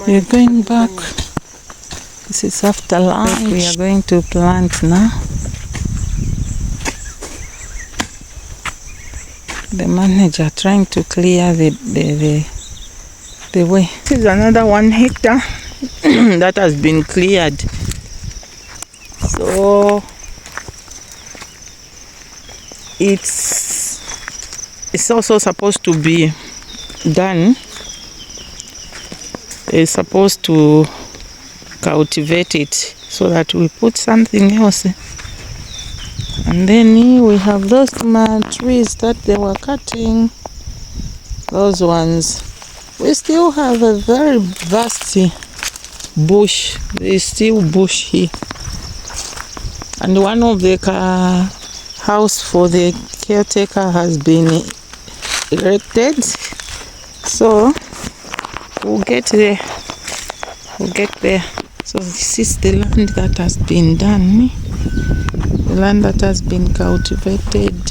We're going back. This is after lunch. We are going to plant now. The manager trying to clear the way. This is another 1 hectare that has been cleared. So it's also supposed to be done. It's supposed to cultivate it so that we put something else. And then we have those trees that they were cutting. Those ones. We still have a very vast bush. There's still bush here. And one of the house for the caretaker has been erected. So we'll get there. So this is the land that has been done. The land that has been cultivated.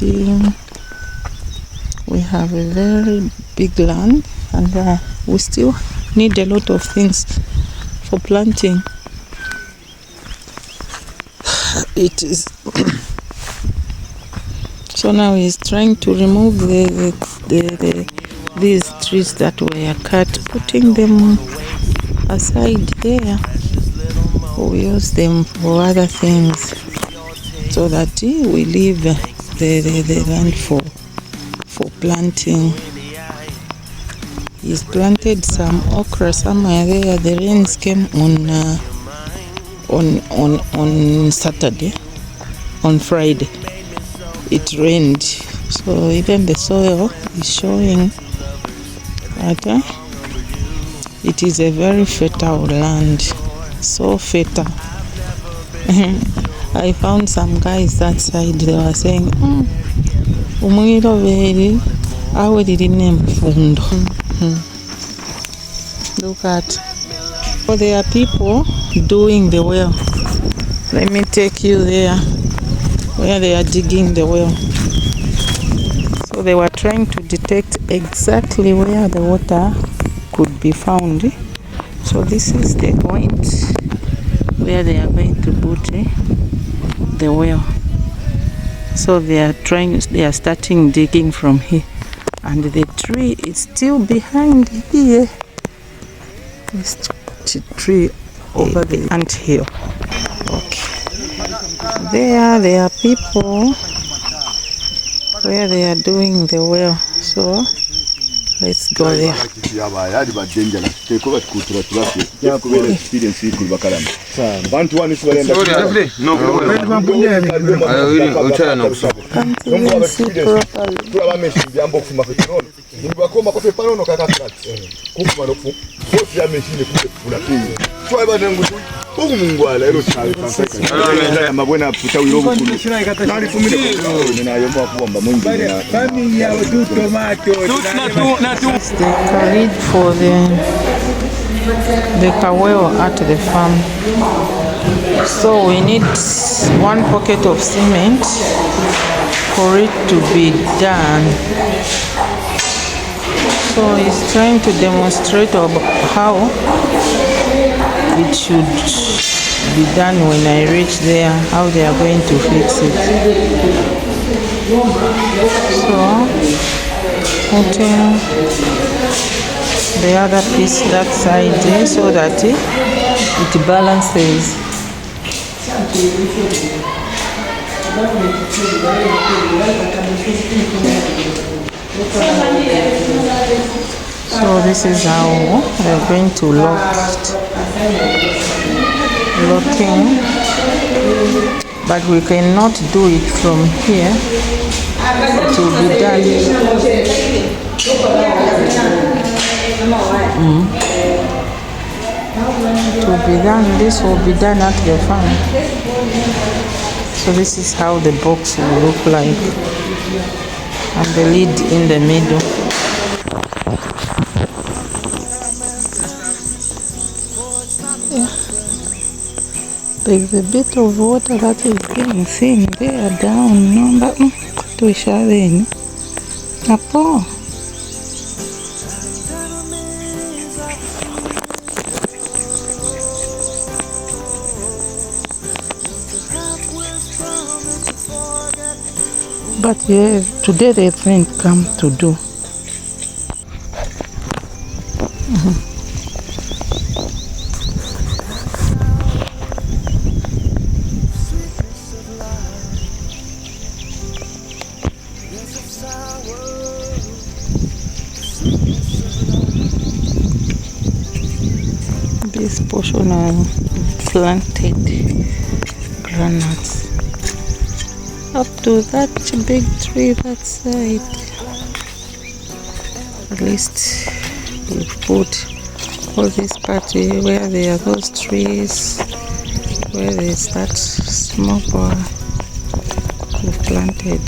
We have a very big land, and we still need a lot of things for planting. It is so now he's trying to remove these trees that were cut, putting them aside there. We use them for other things so that we leave the land for planting. He's planted some okra somewhere there. The rains came on Saturday. On Friday it rained, so even the soil is showing that it is a very fertile land. So fertile. I found some guys that side, they were saying umwilo veri awe lirine mfundo. Look at, so there are people doing the well. Let me take you there where they are digging the well. So they were trying to detect exactly where the water could be found. So this is the point where they are going to put the well. So they are starting digging from here, and the tree is still behind here. This tree over the ant hill. Okay. There are people where they are doing the well. So let's go there. The carried for the kaweo at the farm. So we need 1 pocket of cement for it to be done. So he's trying to demonstrate how it should be done when I reach there, how they are going to fix it. So putting the other piece that side there so that it balances. So this is how they're going to locking, but we cannot do it from here. It will be done. It will be done. This will be done at the farm. So this is how the box will look like, and the lid in the middle. Yeah. There's a bit of water that is being seen there down. No, but to share in. Apo. But yeah, today they didn't come to do. This portion of planted granules up to that big tree that side. At least we put all this part where there are those trees, where there's that small bar we planted.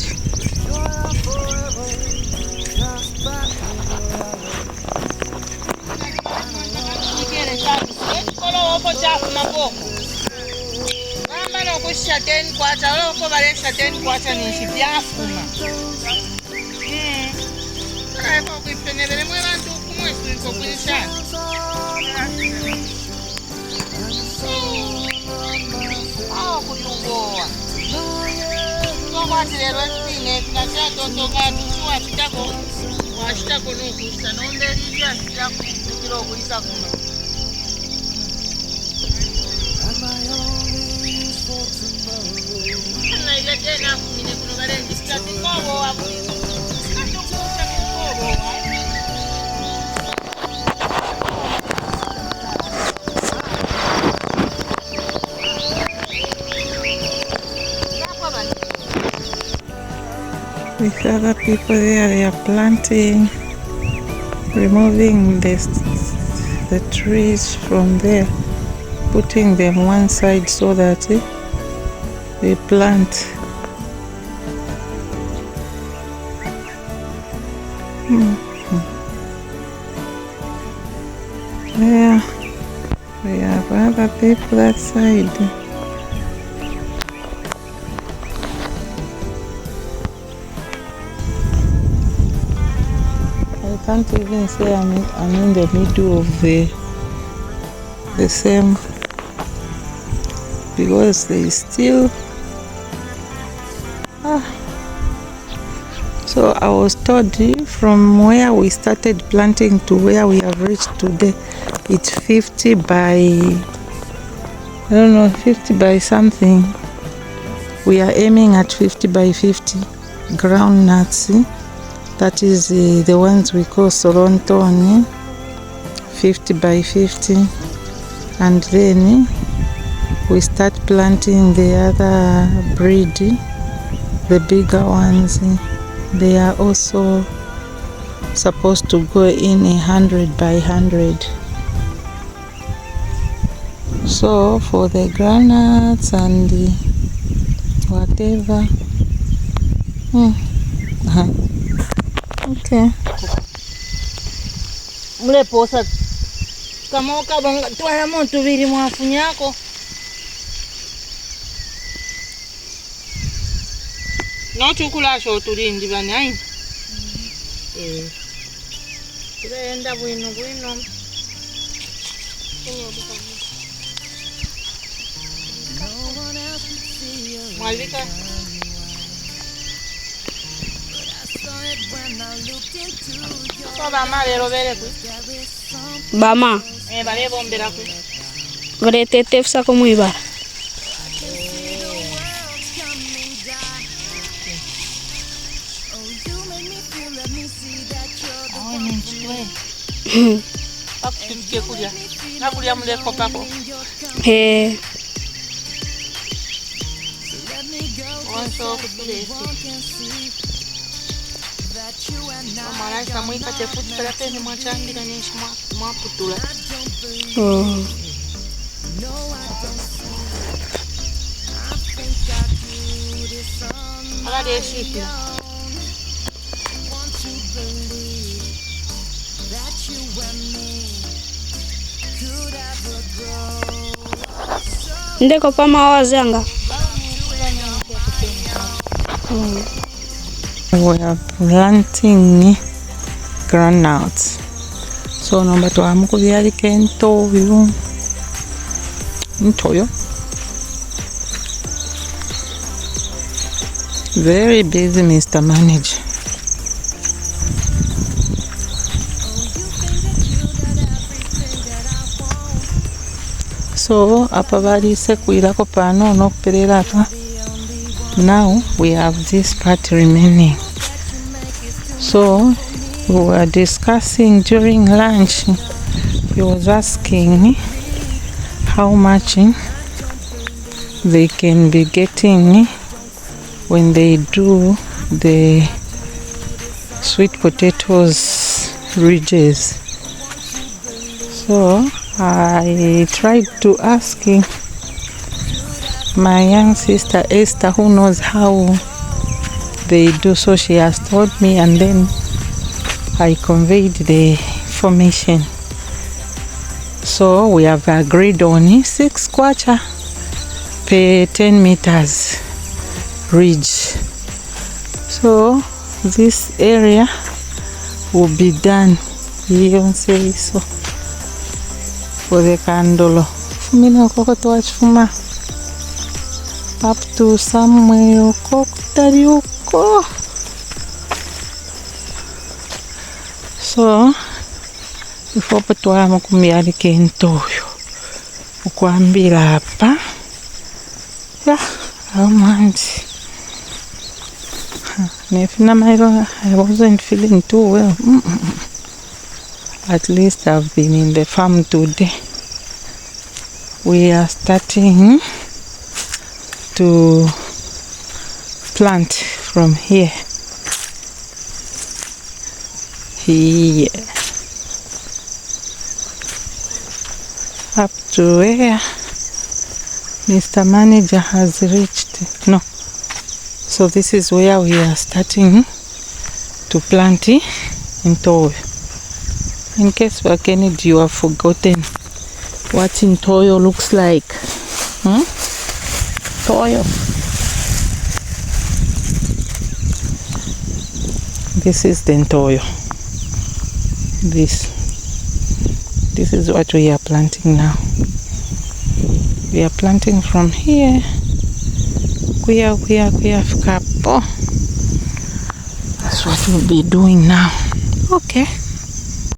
With other people there, they are planting, removing the trees from there, putting them one side so that they plant. There we have other people that side. I can't even say I'm in the middle of the same, because there is still so I was told from where we started planting to where we have reached today, it's 50 by, I don't know, 50 by something. We are aiming at 50 by 50 ground nuts. That is the ones we call Soronton, 50 by 50, and then we start planting the other breed, the bigger ones. They are also supposed to go in 100 by 100. So for the granules and the whatever. Okay. Mleposa kama ukabanga twaya muntu biri mwafunyako no chukulasho otulindi bani ayi turenda bwino mwalika Bama lero bere ku Bama bare bombera ku Grete tefsa como iba Pakuke kulia na kulia mle kopako onso kutulesi Mara esta muy que te fuiste para tener más changi que ni más putura. Ahora de sitio. ndeko pama wazanga We are planting granules. So nomba twamu kubyalika entoyo Very busy, Mr. Manager. So apa balise kuirako pano n'okuperera apa. Now we have this part remaining. So we were discussing during lunch. He was asking me how much they can be getting when they do the sweet potatoes ridges. So I tried to ask my young sister Esther, who knows how they do. So she has told me, and then I conveyed the information. So we have agreed on 6 kwacha per 10 meters ridge. So this area will be done. You don't say so. For the candle. Fumina kokoto wachfuma. Up to somewhere kokutari uko. So before patwama kumyalika entoyo okwambira hapa. Yeah, amanzi. I wasn't feeling too well. At least I've been in the farm today. We are starting to plant from here. Here. Up to where Mr. Manager has reached. No. So this is where we are starting to plant in Toyo. In case for Kennedy you have forgotten what Toyo looks like. Toyo. This is the Toyo. This is what we are planting now. We are planting from here. That's what we'll be doing now. Okay.